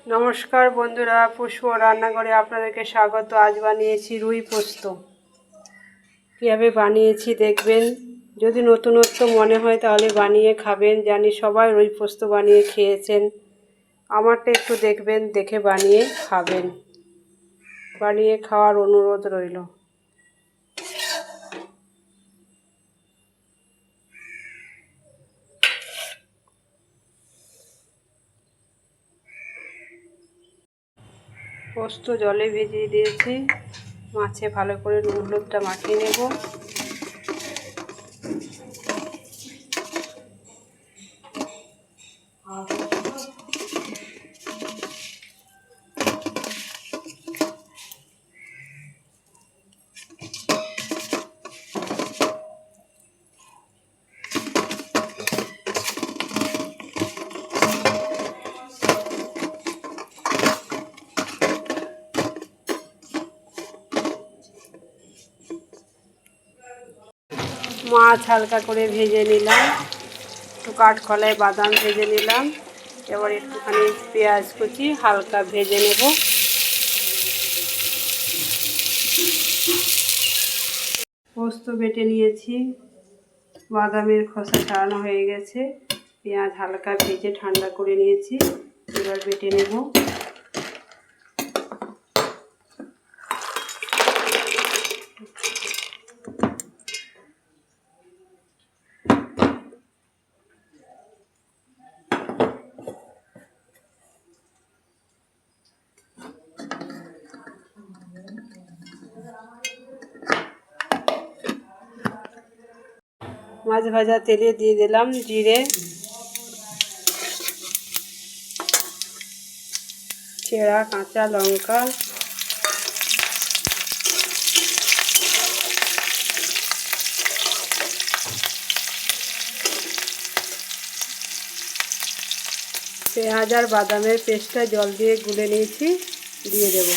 নমস্কার বন্ধুরা, পুষ্প রান্নাঘরে আপনাদেরকে স্বাগত। আজ বানিয়েছি রুই পোস্ত। কীভাবে বানিয়েছি দেখবেন। যদি নতুনত্ব মনে হয় তাহলে বানিয়ে খাবেন। জানি সবাই রুই পোস্ত বানিয়ে খেয়েছেন, আমারটা একটু দেখবেন, দেখে বানিয়ে খাবেন। বানিয়ে খাওয়ার অনুরোধ রইল। পোস্ত জলে ভিজিয়ে দিয়েছি, মাছে ভালো করে নুন হলুদটা মাখিয়ে নেব। মাছ হালকা করে ভেজে নিলাম, একটু কাঠকলায় বাদাম ভেজে নিলাম। এবার একটুখানি পেঁয়াজ কুচি হালকা ভেজে নেব। পোস্ত বেটে নিয়েছি, বাদামের খোসা ছাড়ানো হয়ে গেছে। পেঁয়াজ হালকা ভেজে ঠান্ডা করে নিয়েছি, এবার বেটে নেব। মাছ ভাজা তেলে দিয়ে দিলাম জিরে, চেরা কাঁচা লঙ্কা, পেঁয়াজ আর বাদামের পেস্টটা জল দিয়ে গুলে নিয়েছি, দিয়ে দেব।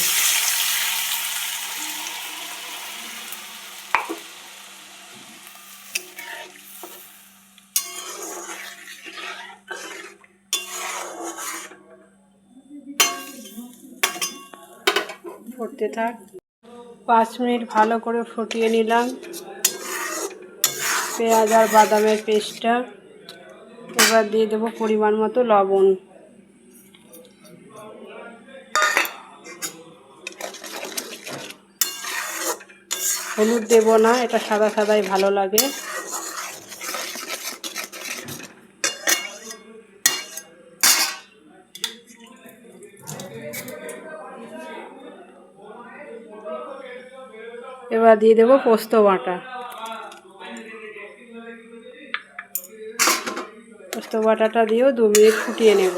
ফুটতে থাক। 5 মিনিট ভালো করে ফুটিয়ে নিলাম পেঁয়াজ আর বাদামের পেস্টটা। এবার দিয়ে দেবো পরিমাণ মতো লবণ। হলুদ দেব না, এটা সাদা সাদাই ভালো লাগে। এবার দিয়ে দেবো পোস্ত বাটা। পোস্ত বাটাটা দিয়েও 2 মিনিট ফুটিয়ে নেব।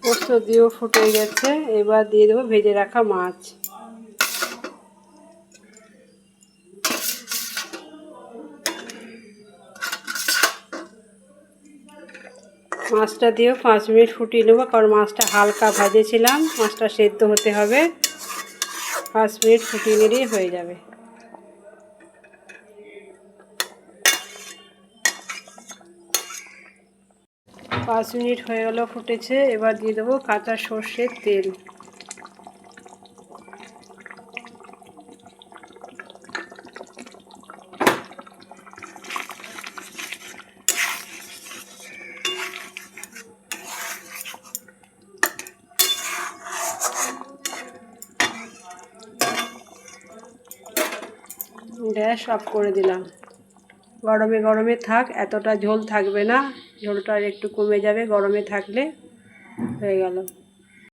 পোস্ত দিয়েও ফুটে গেছে, এবার দিয়ে দেবো ভেজে রাখা মাছ। মাছটা দিয়েও 5 মিনিট ফুটিয়ে নেব, কারণ মাছটা হালকা ভাজেছিলাম, মাছটা সেদ্ধ হতে হবে। 5 মিনিট ফুটিয়ে নিলেই হয়ে যাবে। পাঁচ মিনিট হয়ে গেল ফুটেছে, এবার দিয়ে দেবো কাঁচা সর্ষের তেল। গ্যাস অফ করে দিলাম। গরমে গরমে থাক, এতটা ঝোল থাকবে না, ঝোলটা একটু কমে যাবে গরমে থাকলে। হয়ে গেল।